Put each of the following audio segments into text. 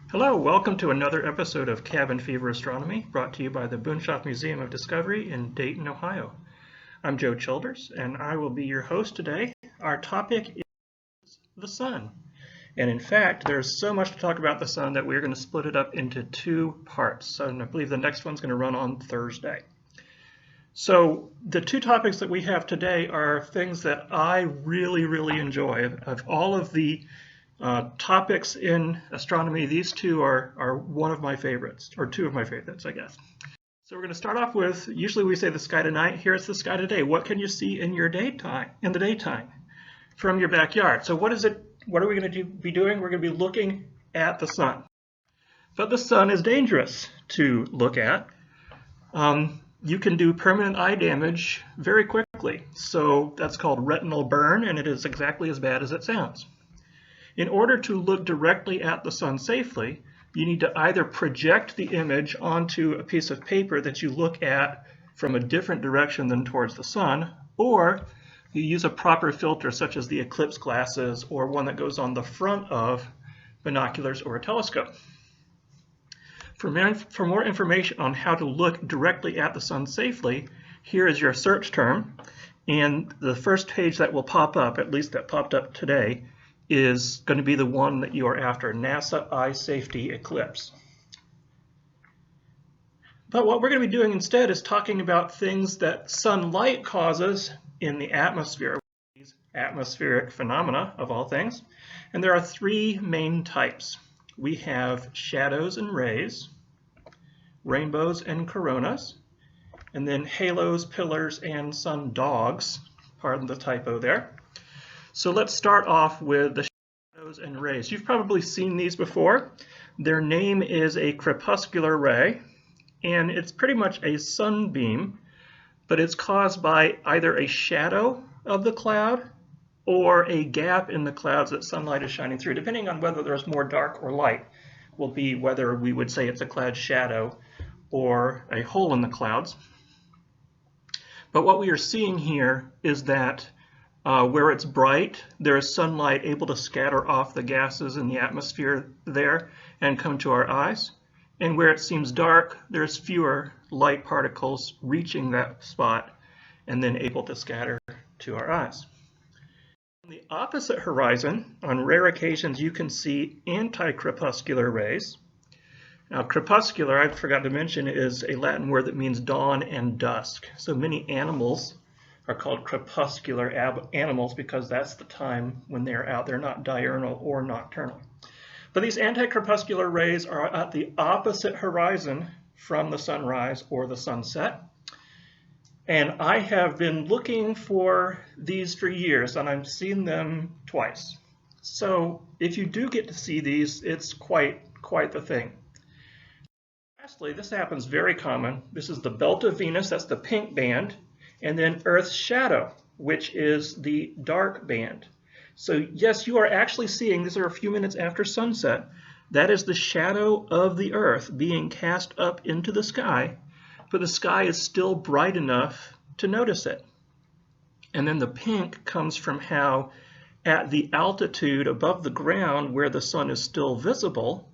Hello, welcome to another episode of Cabin Fever Astronomy, brought to you by the Boonshoff Museum of Discovery in Dayton, Ohio. I'm Joe Childers, and I will be your host today. Our topic is the Sun. And in fact, there's so much to talk about the Sun that we're going to split it up into two parts. And I believe the next one's going to run on Thursday. So the two topics that we have today are things that I really enjoy. Of all of the topics in astronomy, these two are one of my favorites, or two of my favorites, I guess. So we're going to start off with, usually we say the sky tonight, here's the sky today. What can you see in your daytime, from your backyard? So what are we going to be doing? We're going to be looking at the sun. But the sun is dangerous to look at. You can do permanent eye damage very quickly. So that's called retinal burn, and it is exactly as bad as it sounds. In order to look directly at the sun safely, you need to either project the image onto a piece of paper that you look at from a different direction than towards the sun, or you use a proper filter such as the eclipse glasses or one that goes on the front of binoculars or a telescope. For more information on how to look directly at the sun safely, here is your search term, and the first page that will pop up, at least that popped up today, is going to be the one that you are after, NASA Eye Safety Eclipse. But what we're going to be doing instead is talking about things that sunlight causes in the atmosphere, these atmospheric phenomena of all things. And there are three main types. We have shadows and rays, rainbows and coronas, and then halos, pillars, and sundogs. Pardon the typo there. So let's start off with the shadows and rays. You've probably seen these before. Their name is a crepuscular ray, and it's pretty much a sunbeam, but it's caused by either a shadow of the cloud or a gap in the clouds that sunlight is shining through. Depending on whether there's more dark or light, will be whether we would say it's a cloud shadow or a hole in the clouds. But what we are seeing here is that where it's bright, there is sunlight able to scatter off the gases in the atmosphere there and come to our eyes. And where it seems dark, there's fewer light particles reaching that spot and then able to scatter to our eyes. On the opposite horizon, on rare occasions, you can see anti-crepuscular rays. Now, crepuscular, I forgot to mention, is a Latin word that means dawn and dusk. So many animals are called crepuscular animals because that's the time when they're out. They're not diurnal or nocturnal. But these anti-crepuscular rays are at the opposite horizon from the sunrise or the sunset. And I have been looking for these for years, and I've seen them twice. So if you do get to see these, it's quite the thing. Lastly, this happens very common. This is the belt of Venus, that's the pink band, and then Earth's shadow, which is the dark band. So yes, you are actually seeing, these are a few minutes after sunset, that is the shadow of the Earth being cast up into the sky, but the sky is still bright enough to notice it. And then the pink comes from how at the altitude above the ground where the sun is still visible,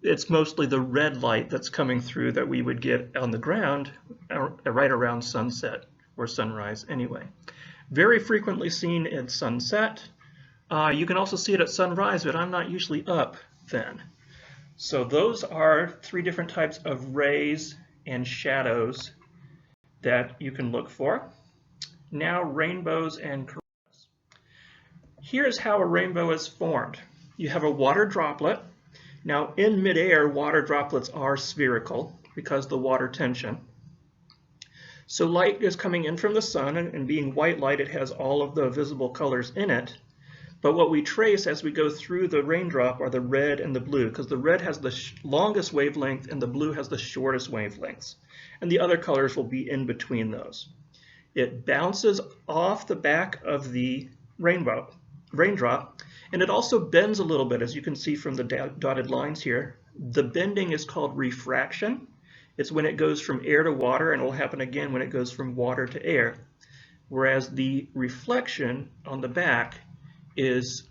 it's mostly the red light that's coming through that we would get on the ground right around sunset or sunrise anyway. Very frequently seen at sunset. You can also see it at sunrise, but I'm not usually up then. So those are three different types of rays and shadows that you can look for. Now rainbows and coronas. Here's how a rainbow is formed. You have a water droplet. Now in midair, water droplets are spherical because of the water tension. So light is coming in from the sun, and being white light, it has all of the visible colors in it. But what we trace as we go through the raindrop are the red and the blue, because the red has the longest wavelength and the blue has the shortest wavelengths. And the other colors will be in between those. It bounces off the back of the raindrop, and it also bends a little bit, as you can see from the dotted lines here. The bending is called refraction. It's when it goes from air to water, and it will happen again when it goes from water to air. Whereas the reflection on the back is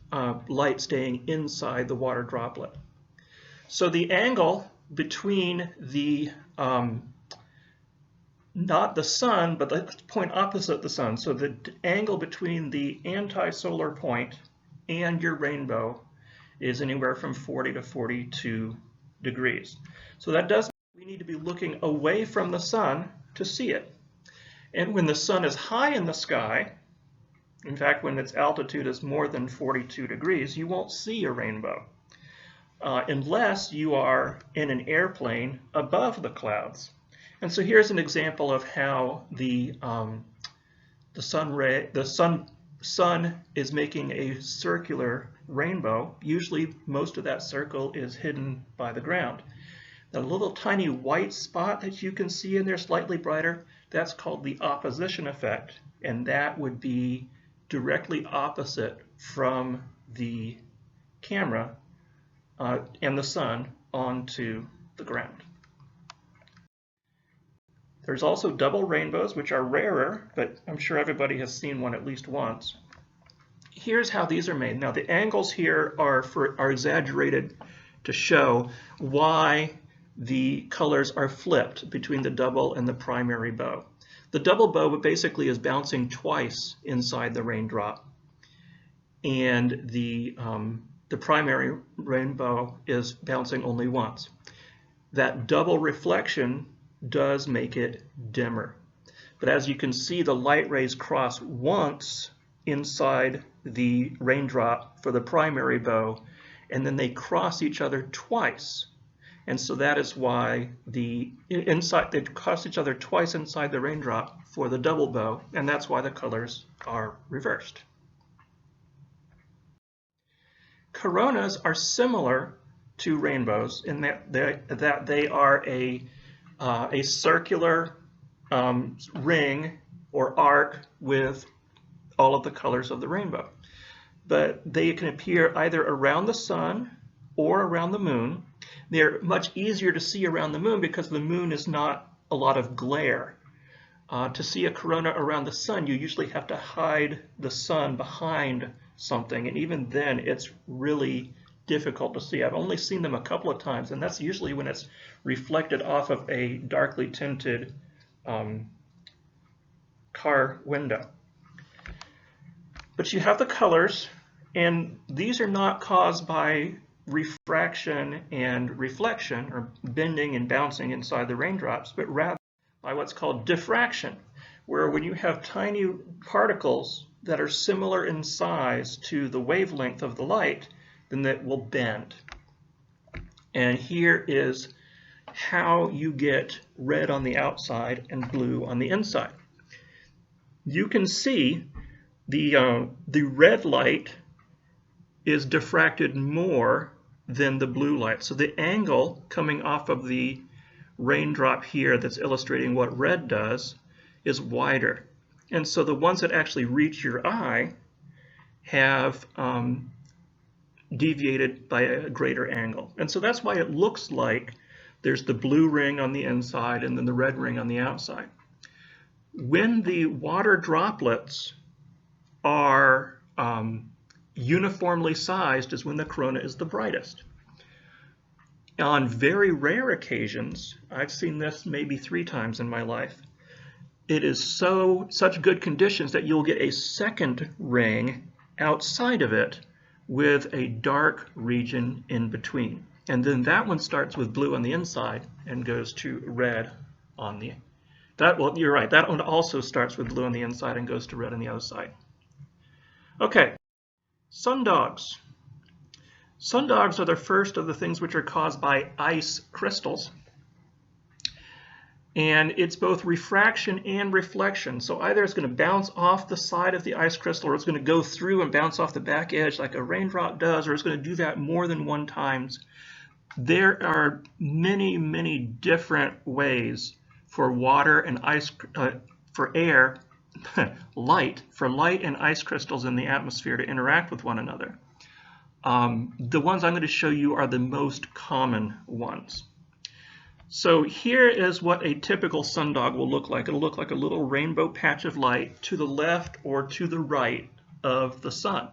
light staying inside the water droplet. So the angle between the, not the sun, but the point opposite the sun, so the angle between the anti-solar point and your rainbow is anywhere from 40 to 42 degrees. So that does mean we need to be looking away from the sun to see it. And when the sun is high in the sky, in fact, when its altitude is more than 42 degrees, you won't see a rainbow unless you are in an airplane above the clouds. And so here's an example of how the sun is making a circular rainbow. Usually most of that circle is hidden by the ground. The little tiny white spot that you can see in there, slightly brighter, that's called the opposition effect, and that would be directly opposite from the camera and the sun onto the ground. There's also double rainbows, which are rarer, but I'm sure everybody has seen one at least once. Here's how these are made. Now the angles here are exaggerated to show why the colors are flipped between the double and the primary bow. The double bow basically is bouncing twice inside the raindrop, and the primary rainbow is bouncing only once. That double reflection does make it dimmer. But as you can see, the light rays cross once inside the raindrop for the primary bow, and then they cross each other twice. And so that is why they cross each other twice inside the raindrop for the double bow, and that's why the colors are reversed. Coronas are similar to rainbows in that they are a circular ring or arc with all of the colors of the rainbow. But they can appear either around the sun or around the moon. They're much easier to see around the moon because the moon is not a lot of glare. To see a corona around the sun, you usually have to hide the sun behind something, and even then it's really difficult to see. I've only seen them a couple of times, and that's usually when it's reflected off of a darkly tinted car window. But you have the colors, and these are not caused by refraction and reflection, or bending and bouncing inside the raindrops, but rather by what's called diffraction, where when you have tiny particles that are similar in size to the wavelength of the light, then that will bend. And here is how you get red on the outside and blue on the inside. You can see the red light is diffracted more than the blue light. So the angle coming off of the raindrop here that's illustrating what red does is wider. And so the ones that actually reach your eye have deviated by a greater angle. And so that's why it looks like there's the blue ring on the inside and then the red ring on the outside. When the water droplets are uniformly sized is when the corona is the brightest. On very rare occasions, I've seen this maybe 3 times in my life, it is such good conditions that you'll get a second ring outside of it with a dark region in between. And then that one starts with blue on the inside and goes to red on the well, you're right, that one also starts with blue on the inside and goes to red on the outside. Okay, sundogs. Sundogs are the first of the things which are caused by ice crystals. And it's both refraction and reflection. So either it's going to bounce off the side of the ice crystal, or it's going to go through and bounce off the back edge like a raindrop does, or it's going to do that more than one time. There are many, many different ways for water and ice, for air, light and ice crystals in the atmosphere to interact with one another. The ones I'm going to show you are the most common ones. So here is what a typical sundog will look like. It'll look like a little rainbow patch of light to the left or to the right of the sun.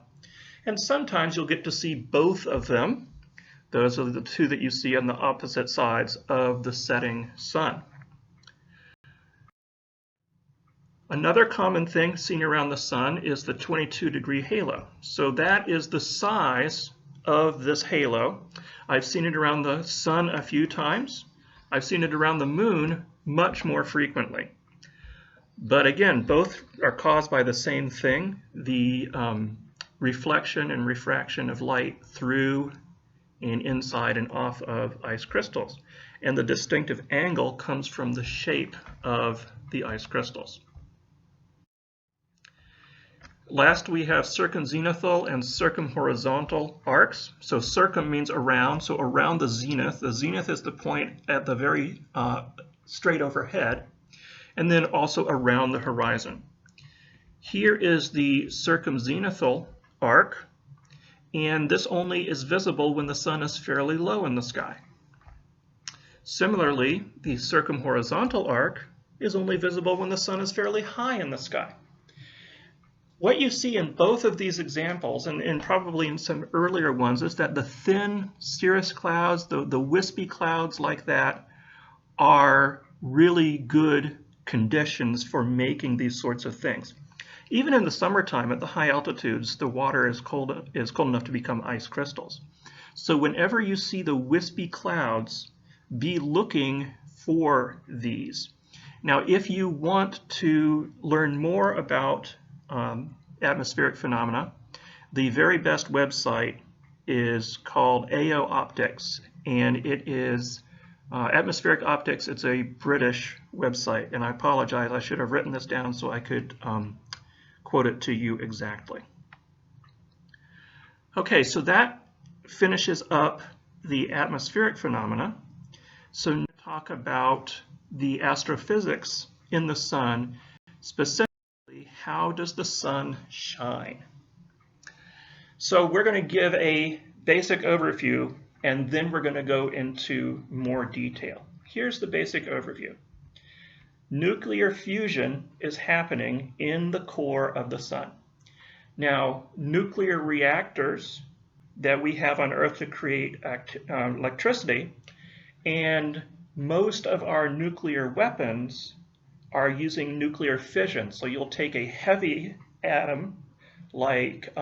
And sometimes you'll get to see both of them. Those are the two that you see on the opposite sides of the setting sun. Another common thing seen around the sun is the 22-degree halo. So that is the size of this halo. I've seen it around the sun a few times. I've seen it around the moon much more frequently. But again, both are caused by the same thing, the reflection and refraction of light through and inside and off of ice crystals. And the distinctive angle comes from the shape of the ice crystals. Last, we have circumzenithal and circumhorizontal arcs. So circum means around, so around the zenith. The zenith is the point at the very straight overhead, and then also around the horizon. Here is the circumzenithal arc, and this only is visible when the sun is fairly low in the sky. Similarly, the circumhorizontal arc is only visible when the sun is fairly high in the sky. What you see in both of these examples, and probably in some earlier ones, is that the thin cirrus clouds, the wispy clouds like that, are really good conditions for making these sorts of things. Even in the summertime at the high altitudes, the water is cold enough to become ice crystals. So whenever you see the wispy clouds, be looking for these. Now, if you want to learn more about atmospheric phenomena, the very best website is called AO Optics, and it is Atmospheric Optics. It's a British website, and I apologize, I should have written this down so I could quote it to you exactly. Okay, so that finishes up the atmospheric phenomena. So now talk about the astrophysics in the sun, specifically how does the sun shine? So we're going to give a basic overview, and then we're going to go into more detail. Here's the basic overview. Nuclear fusion is happening in the core of the sun. Now, nuclear reactors that we have on Earth to create electricity, and most of our nuclear weapons are using nuclear fission. So you'll take a heavy atom like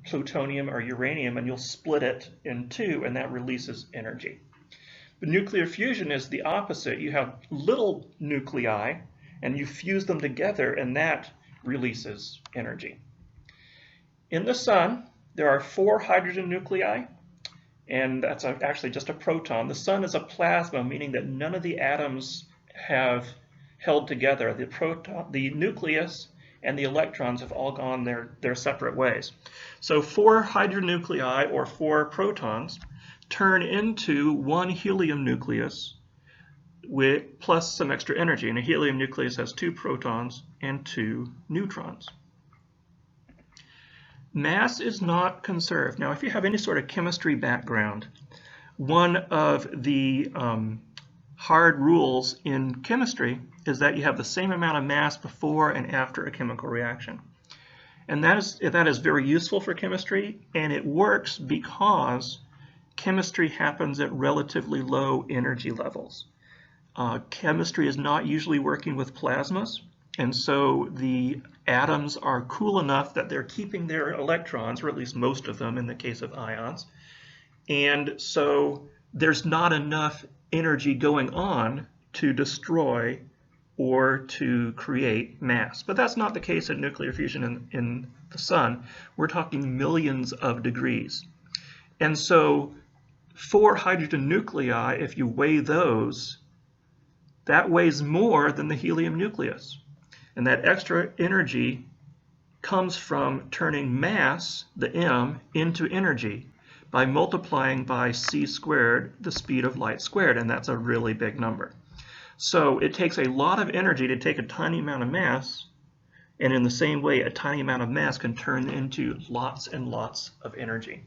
plutonium or uranium, and you'll split it in two, and that releases energy. But nuclear fusion is the opposite. You have little nuclei, and you fuse them together, and that releases energy. In the sun, there are 4 hydrogen nuclei, and that's actually just a proton. The sun is a plasma, meaning that none of the atoms have held together. The proton, the nucleus, and the electrons have all gone their separate ways. So 4 hydrogen nuclei, or 4 protons, turn into 1 helium nucleus plus some extra energy. And a helium nucleus has 2 protons and 2 neutrons. Mass is not conserved. Now, if you have any sort of chemistry background, one of the hard rules in chemistry is that you have the same amount of mass before and after a chemical reaction. And that is very useful for chemistry, and it works because chemistry happens at relatively low energy levels. Chemistry is not usually working with plasmas, and so the atoms are cool enough that they're keeping their electrons, or at least most of them in the case of ions, and so there's not enough energy going on to destroy or to create mass. But that's not the case in nuclear fusion in the sun. We're talking millions of degrees. And so 4 hydrogen nuclei, if you weigh those, that weighs more than the helium nucleus. And that extra energy comes from turning mass, the m, into energy by multiplying by c squared, the speed of light squared, and that's a really big number. So it takes a lot of energy to take a tiny amount of mass, and in the same way, a tiny amount of mass can turn into lots and lots of energy.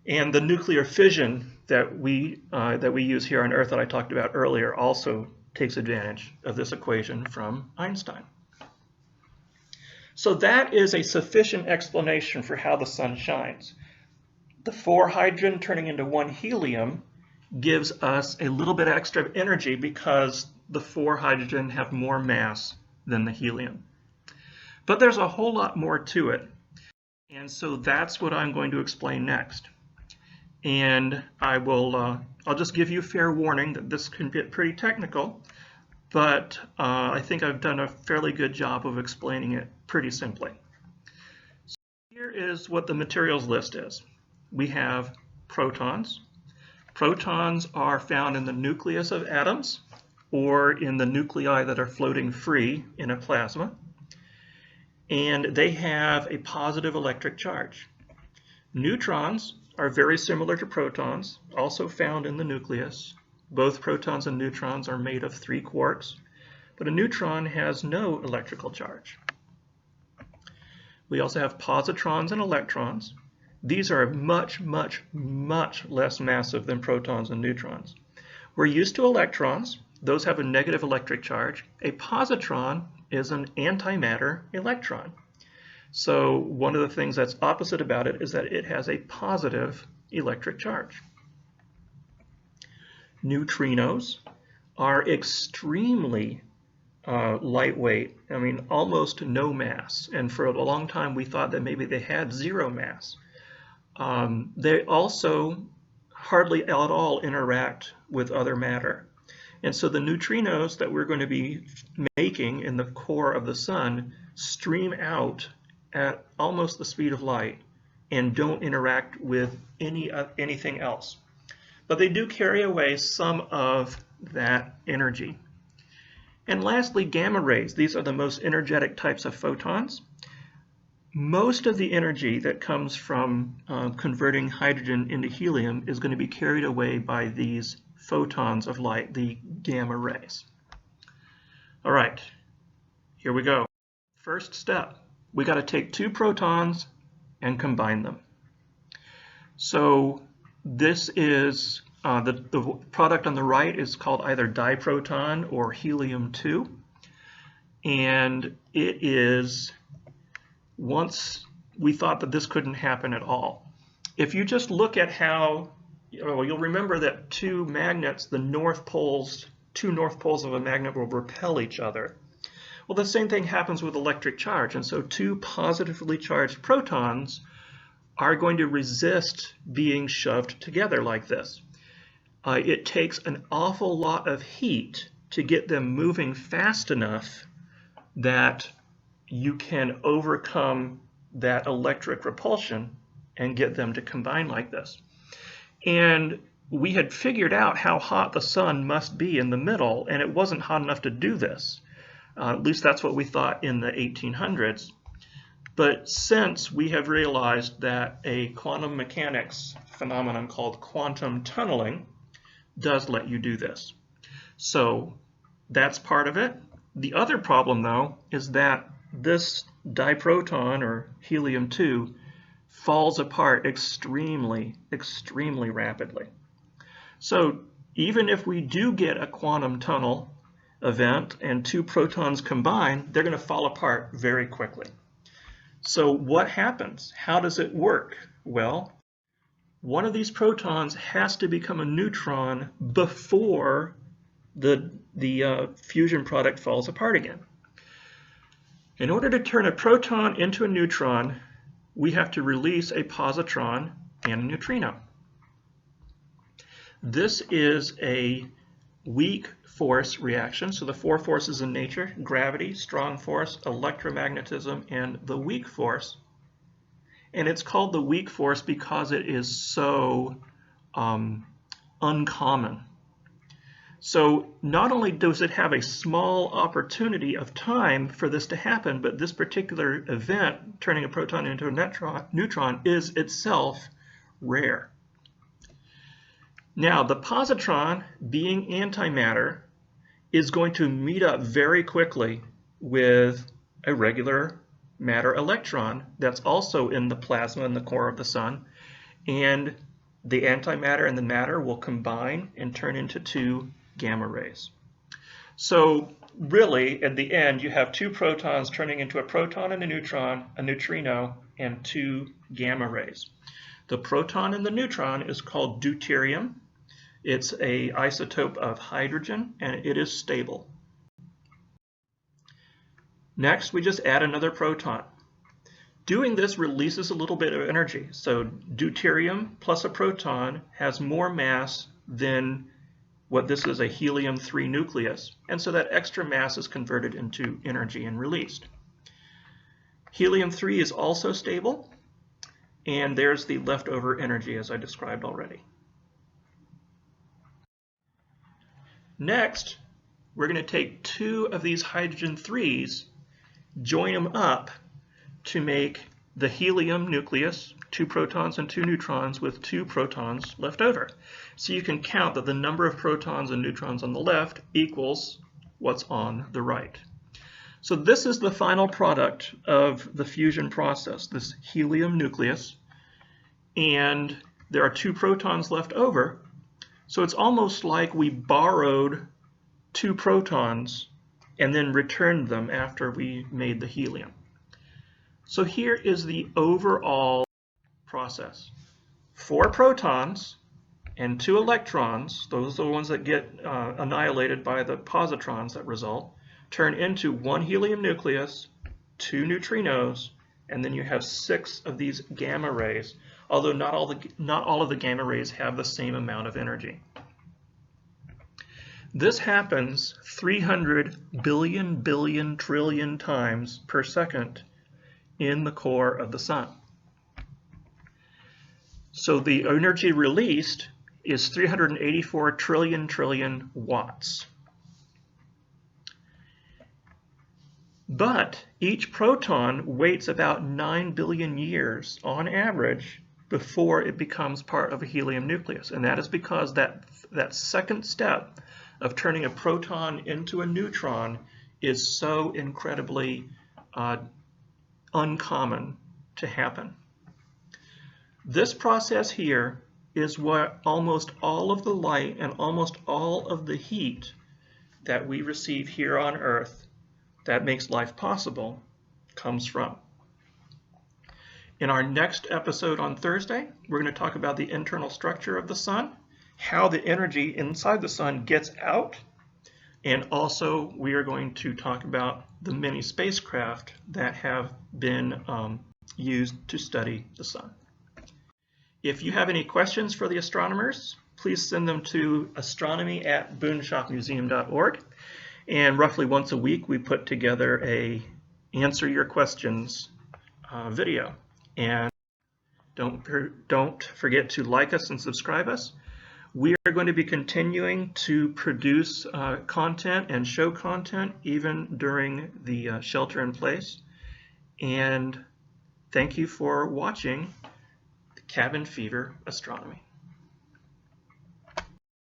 And the nuclear fission that we use here on Earth that I talked about earlier also takes advantage of this equation from Einstein. So that is a sufficient explanation for how the sun shines. the 4 hydrogen turning into 1 helium gives us a little bit extra energy because the 4 hydrogen have more mass than the helium. But there's a whole lot more to it. And so that's what I'm going to explain next. And I'll just give you fair warning that this can get pretty technical, but I think I've done a fairly good job of explaining it pretty simply. So here is what the materials list is. We have protons. Protons are found in the nucleus of atoms or in the nuclei that are floating free in a plasma. And they have a positive electric charge. Neutrons are very similar to protons, also found in the nucleus. Both protons and neutrons are made of 3 quarks, but a neutron has no electrical charge. We also have positrons and electrons. These are much, much, much less massive than protons and neutrons. We're used to electrons. Those have a negative electric charge. A positron is an antimatter electron. So one of the things that's opposite about it is that it has a positive electric charge. Neutrinos are extremely lightweight, I mean almost no mass, and for a long time we thought that maybe they had 0 mass. They also hardly at all interact with other matter. And so the neutrinos that we're going to be making in the core of the sun stream out at almost the speed of light and don't interact with anything else. But they do carry away some of that energy. And lastly, gamma rays. These are the most energetic types of photons. Most of the energy that comes from converting hydrogen into helium is going to be carried away by these photons of light, the gamma rays. All right, here we go. First step, we got to take 2 protons and combine them. So this is the product on the right is called either diproton or helium-2, and it is, once we thought that this couldn't happen at all. If you just look at how, you'll remember that 2 magnets, the north poles, 2 north poles of a magnet will repel each other. Well, the same thing happens with electric charge, and so 2 positively charged protons are going to resist being shoved together like this. It takes an awful lot of heat to get them moving fast enough that you can overcome that electric repulsion and get them to combine like this. And we had figured out how hot the sun must be in the middle, and it wasn't hot enough to do this. At least that's what we thought in the 1800s. But since we have realized that a quantum mechanics phenomenon called quantum tunneling does let you do this. So that's part of it. The other problem, though, is that this diproton, or helium-2, falls apart extremely, extremely rapidly. So even if we do get a quantum tunnel event and 2 protons combine, they're going to fall apart very quickly. So what happens? How does it work? Well, one of these protons has to become a neutron before the fusion product falls apart again. In order to turn a proton into a neutron, we have to release a positron and a neutrino. This is a weak force reaction. So the 4 forces in nature: gravity, strong force, electromagnetism, and the weak force. And it's called the weak force because it is so uncommon. So not only does it have a small opportunity of time for this to happen, but this particular event, turning a proton into a neutron, is itself rare. Now, the positron, being antimatter, is going to meet up very quickly with a regular matter electron that's also in the plasma in the core of the sun, and the antimatter and the matter will combine and turn into 2 gamma rays. So really, at the end, you have 2 protons turning into a proton and a neutron, a neutrino, and 2 gamma rays. The proton and the neutron is called deuterium. It's an isotope of hydrogen, and it is stable. Next, we just add another proton. Doing this releases a little bit of energy. So deuterium plus a proton has more mass than what this is, a helium-3 nucleus. And so that extra mass is converted into energy and released. Helium-3 is also stable. And there's the leftover energy as I described already. Next, we're going to take two of these hydrogen 3s, join them up to make the helium nucleus, 2 protons and 2 neutrons with 2 protons left over. So you can count that the number of protons and neutrons on the left equals what's on the right. So this is the final product of the fusion process, this helium nucleus, and there are 2 protons left over. So it's almost like we borrowed 2 protons and then returned them after we made the helium. So here is the overall process. 4 protons and 2 electrons, those are the ones that get annihilated by the positrons that result, turn into 1 helium nucleus, 2 neutrinos, and then you have 6 of these gamma rays, although not all of the gamma rays have the same amount of energy. This happens 300 billion trillion times per second in the core of the sun. So the energy released is 384 trillion watts. But each proton waits about 9 billion years on average before it becomes part of a helium nucleus. And that is because that second step of turning a proton into a neutron is so incredibly uncommon to happen. This process here is what almost all of the light and almost all of the heat that we receive here on Earth that makes life possible comes from. In our next episode on Thursday, we're going to talk about the internal structure of the sun, how the energy inside the sun gets out, and also we are going to talk about the many spacecraft that have been used to study the sun. If you have any questions for the astronomers, please send them to astronomy@boonshotmuseum.org. And roughly once a week, we put together a Answer Your Questions video. And don't forget to like us and subscribe us. We are going to be continuing to produce content and show content even during the shelter in place. And thank you for watching Cabin Fever Astronomy.